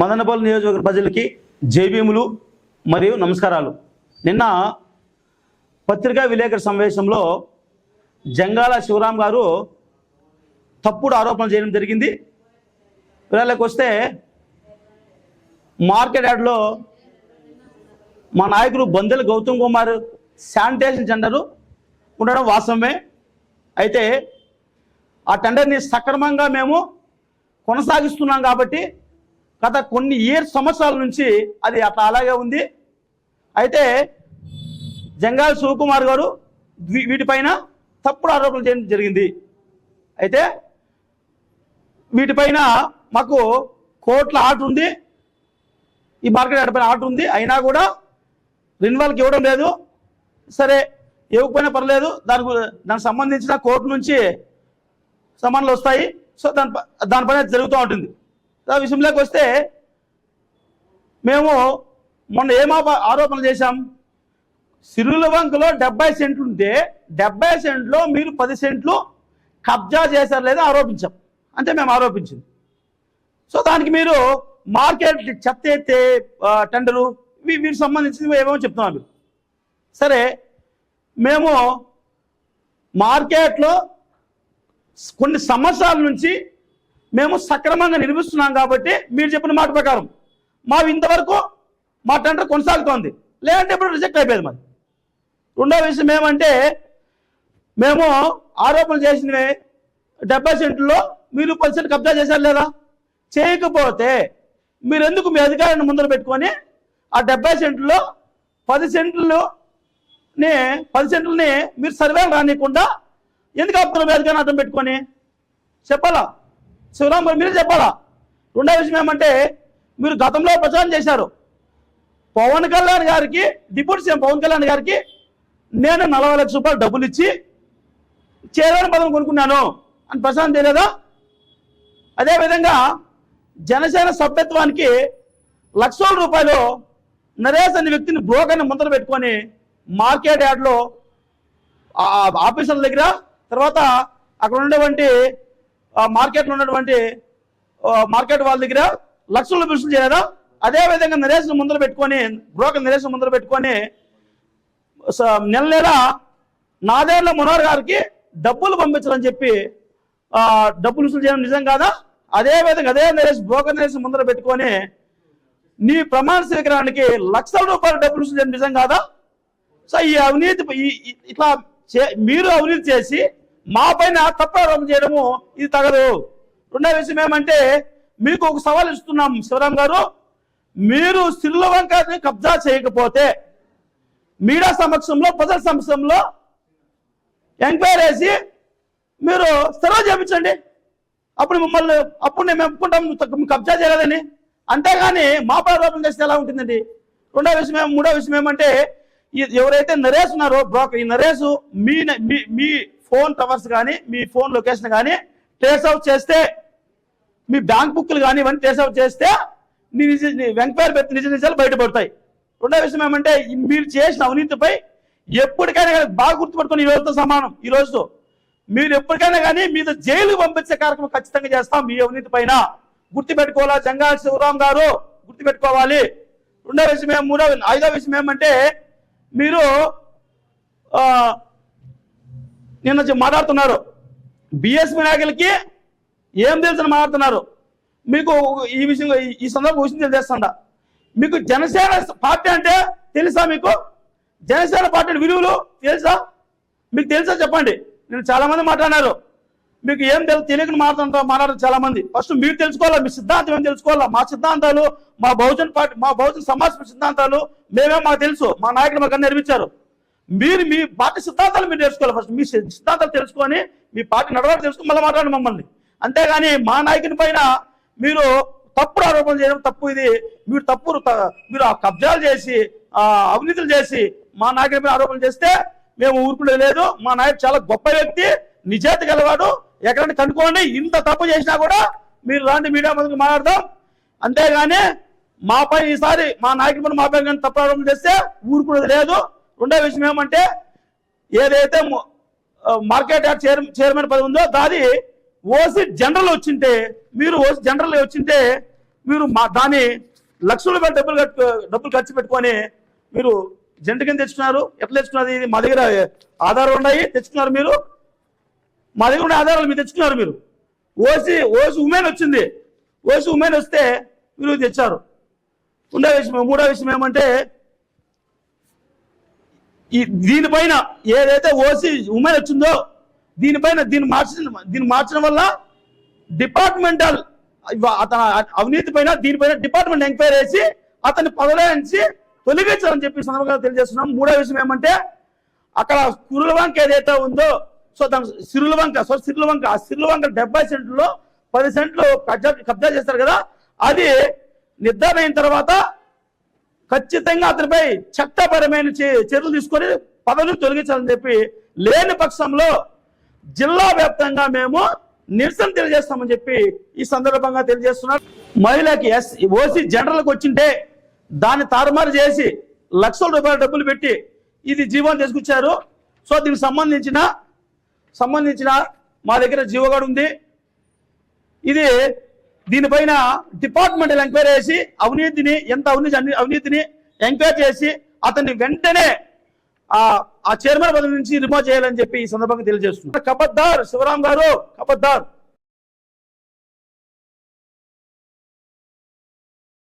మదనపల్లి నియోజకవర్గ ప్రజలకి జైభీములు మరియు నమస్కారాలు. నిన్న పత్రికా విలేకరుల సమావేశంలో జంగాల శివరాం గారు తప్పుడు ఆరోపణలు చేయడం జరిగింది. వివరాలకు వస్తే మార్కెట్ యార్డ్లో మా నాయకుడు బొందెల గౌతమ్ కుమార్ శానిటేషన్ టెండరు ఉండడం వాస్తవమే. అయితే ఆ టెండర్ని సక్రమంగా మేము కొనసాగిస్తున్నాం కాబట్టి గత కొన్ని సంవత్సరాల నుంచి అది అట్లా అలాగే ఉంది. అయితే జంగాల శివకుమార్ గారు వీటిపైన తప్పుడు ఆరోపణలు చేయడం జరిగింది. అయితే వీటిపైన మాకు కోర్టుల ఆర్డర్ ఉంది, ఈ మార్కెట్ యార్డ్ పైన ఆర్డర్ ఉంది. అయినా కూడా రెన్యువల్కి ఇవ్వడం లేదు. సరే ఇవ్వకపోయినా పర్లేదు, దానికి సంబంధించిన కోర్టు నుంచి సమన్లు వస్తాయి. సో దానిపైన జరుగుతూ ఉంటుంది. ఆ విషయంలోకి వస్తే మేము మొన్న ఆరోపణలు చేశాం. సిరులవంకలో 70 సెంట్లు ఉంటే 70 సెంట్లో మీరు 10 సెంట్లు కబ్జా చేశారు లేదా ఆరోపించాం. అంతే మేము ఆరోపించింది. సో దానికి మీరు మార్కెట్ చెత్త ఎత్తే టెండరు వీటికి సంబంధించి ఏమేమో చెప్తున్నారు. సరే మేము మార్కెట్లో కొన్ని సంవత్సరాల నుంచి మేము సక్రమంగా నిర్మిస్తున్నాం కాబట్టి మీరు చెప్పిన మాట ప్రకారం ఇంతవరకు మా టెండర్ కొనసాగుతోంది. లేదంటే ఇప్పుడు రిజెక్ట్ అయిపోయింది. మరి రెండో విషయం ఏమంటే మేము ఆరోపణలు చేసినవి 70 సెంట్లో మీరు 10% కబ్జా చేశారు లేదా? చేయకపోతే మీరు ఎందుకు మీ అధికారాన్ని ముందర పెట్టుకొని ఆ 70 సెంట్లో 10 సెంట్లని మీరు సర్వేలు రానియకుండా ఎందుకు ఆపుతున్నారు? మీ అధికారాన్ని అర్థం పెట్టుకొని చెప్పాలా? శివరాం గారు మీరే చెప్పాలా? రెండో విషయం ఏమంటే మీరు గతంలో ప్రచారం చేశారు. పవన్ కళ్యాణ్ గారికి, డిప్యూటీ సీఎం పవన్ కళ్యాణ్ గారికి నేను 40 లక్షల రూపాయలు డబ్బులు ఇచ్చి చేరని పదం కొనుక్కున్నాను అని ప్రచారం చేయలేదా? అదేవిధంగా జనసేన సభ్యత్వానికి లక్షల రూపాయలు నరేష్ అనే వ్యక్తిని బ్రోకర్ని ముందర పెట్టుకొని మార్కెట్ యార్డ్లో ఆఫీసర్ల దగ్గర, తర్వాత అక్కడ ఉన్నటువంటి మార్కెట్లో ఉన్నటువంటి మార్కెట్ వాళ్ళ దగ్గర లక్షలు బిల్సులు చేయలేదా? అదేవిధంగా నరేష్ను ముందర పెట్టుకొని, బ్రోకర్ నరేష్ను ముందర పెట్టుకొని నెల నాదేళ్ల మనోహర్ గారికి డబ్బులు పంపించాలని చెప్పి డబ్బులు వసూలు చేయడం నిజం కాదా? అదేవిధంగా అదే నరేష్, బ్రోకర్ నరేష్ ముందర పెట్టుకొని నీ ప్రమాణ స్వీకారానికి లక్షల రూపాయల డబ్బులు వసూలు చేయడం నిజం కాదా? సో ఈ అవినీతి ఇట్లా మీరు అవినీతి చేసి మా పైన తప్పు ఆరోపణ చేయడము ఇది తగదు. రెండో విషయం ఏమంటే మీకు ఒక సవాల్ ఇస్తున్నాం శివరాం గారు, మీరు సిరులవంకని కబ్జా చేయకపోతే మీడియా సమక్షంలో, ప్రజల సమక్షంలో ఎంక్వైరీ చేసి మీరు సర్వే చేయించండి. అప్పుడు మేము ఒప్పుకుంటాం కబ్జా చేయలేదని. అంతేగాని మా పై ఆరోపణ చేస్తే ఎలా ఉంటుందండి? మూడో విషయం ఏమంటే ఎవరైతే నరేష్ ఉన్నారో బ్రోకర్, ఈ నరేష్ మీ ఫోన్ టవర్స్ కానీ, మీ ఫోన్ లొకేషన్ కానీ ట్రేస్ అవుట్ చేస్తే, మీ బ్యాంక్ బుక్లు కానీ ఇవన్నీ ట్రేస్ అవుట్ చేస్తే ఎంక్వైరీ పెట్టి నిజాలు బయటపడతాయి. రెండో విషయం ఏమంటే మీరు చేసిన అవినీతిపై ఎప్పటికైనా కానీ బాగా గుర్తుపట్టుకుని ఈ రోజుతో సమానం. ఈ రోజుతో మీరు ఎప్పటికైనా కానీ మీద జైలుకు పంపించే కార్యక్రమం ఖచ్చితంగా చేస్తాం. మీ అవినీతి పైన గుర్తుపెట్టుకోవాలా జంగాల శివరాం గారు, గుర్తుపెట్టుకోవాలి. రెండో విషయం ఐదో విషయం ఏమంటే మీరు నిన్న మాట్లాడుతున్నారు బిఎస్పీ నాయకులకి ఏం తెలుసని మాట్లాడుతున్నారు. మీకు ఈ విషయంలో ఈ సందర్భం విషయం తెలియజేస్తుందా? మీకు జనసేన పార్టీ అంటే తెలుసా? మీకు జనసేన పార్టీ విలువలు తెలుసా? మీకు తెలుసా చెప్పండి. నేను చాలా మంది మాట్లాడినారు, మీకు ఏం తెలియకుండా మాట్లాడారు చాలా మంది. ఫస్ట్ మీరు తెలుసుకోవాలా, మీ సిద్ధాంతం ఏం తెలుసుకోవాలా. మా సిద్ధాంతాలు, మా బహుజన్ పార్టీ, మా బహుజన్ సమాజ్ సిద్ధాంతాలు మాకు తెలుసు. మా నాయకులు మాకు అన్ని నేర్పించారు. మీరు మీ పార్టీ సిద్ధాంతాలు మీరు తెలుసుకోవాలి. ఫస్ట్ మీ సిద్ధాంతాలు తెలుసుకొని మీ పార్టీ నడవడి తెలుసుకుని మళ్ళీ మాట్లాడండి మమ్మల్ని. అంతేగాని మా నాయకుని పైన మీరు తప్పుడు ఆరోపణలు చేయడం తప్పు. ఇది మీరు కబ్జాలు చేసి అవినీతులు చేసి మా నాయకుని పైన ఆరోపణలు చేస్తే మేము ఊరుకునేది లేదు. మా నాయకుడు చాలా గొప్ప వ్యక్తి, నిజాయితీ గలవాడు. ఎక్కడైనా కనుక్కోండి, ఇంత తప్పు చేసినా కూడా మీరు రాండి మీడియా ముందుకు మాట్లాడదాం. అంతేగాని మాపై ఈసారి మా నాయకుడి పైన మాపై కానీ తప్పు ఆరోపణలు చేస్తే ఊరుకునేది లేదు. రెండో విషయం ఏమంటే ఏదైతే మార్కెట్ యార్డ్ చైర్మన్ పదవి ఉందో దాది ఓసీ జనరల్ వచ్చింటే, మీరు ఓసీ జనరల్ వచ్చింటే మీరు దాని లక్షల రూపాయలు డబ్బులు ఖర్చు పెట్టుకొని మీరు జంట కింద తెచ్చుకున్నారు. ఎట్లా తెచ్చుకున్నారు? ఇది మా దగ్గర ఆధారాలు ఉన్నాయి, తెచ్చుకున్నారు మీరు. మా దగ్గర ఉన్న ఆధారాలు మీరు తెచ్చుకున్నారు. మీరు ఓసీ ఉమెన్ వచ్చింది, ఓసీ ఉమెన్ వస్తే మీరు తెచ్చారు. మూడో విషయం ఏమంటే దీనిపైన ఏదైతే ఓసీ ఉమెన్ వచ్చిందో దీన్ని మార్చడం వల్ల డిపార్ట్మెంటల్ అతని అవినీతి పైన దీనిపైన డిపార్ట్మెంట్ ఎంక్వైరీ చేసి అతన్ని పదవి నుంచి తొలగించాలని చెప్పి సందర్భంగా తెలియజేస్తున్నాం. మూడో విషయం ఏమంటే అక్కడ కురులవంక ఏదైతే ఉందో దాని సిరులవంక ఆ సిరులవంక 70 సెంట్లో 10 సెంట్లు కబ్జా చేస్తారు కదా, అది నిర్ధారణ అయిన తర్వాత ఖచ్చితంగా అతనిపై చట్టపరమైన చర్యలు తీసుకొని పదవిని తొలగించాలని చెప్పి, లేని పక్షంలో జిల్లా వ్యాప్తంగా మేము నిరసన తెలియజేస్తామని చెప్పి ఈ సందర్భంగా తెలియజేస్తున్నారు. మహిళకి ఓసీ జనరల్కి వచ్చింటే దాన్ని తారుమారు చేసి లక్షల రూపాయల డబ్బులు పెట్టి ఇది జీవోని తీసుకొచ్చారు. దీనికి సంబంధించిన మా దగ్గర జీవోగాడు ఉంది. దీనిపైన డిపార్ట్మెంటల్ ఎంక్వైరీ చేసి అవినీతిని ఎంక్వైరీ చేసి అతన్ని వెంటనే ఆ చైర్మన్ పదవి నుంచి రిమూవ్ చేయాలని చెప్పి ఈ సందర్భంగా తెలియజేస్తున్నారు. కబద్దార్ శివరాం గారు, కబద్దార్.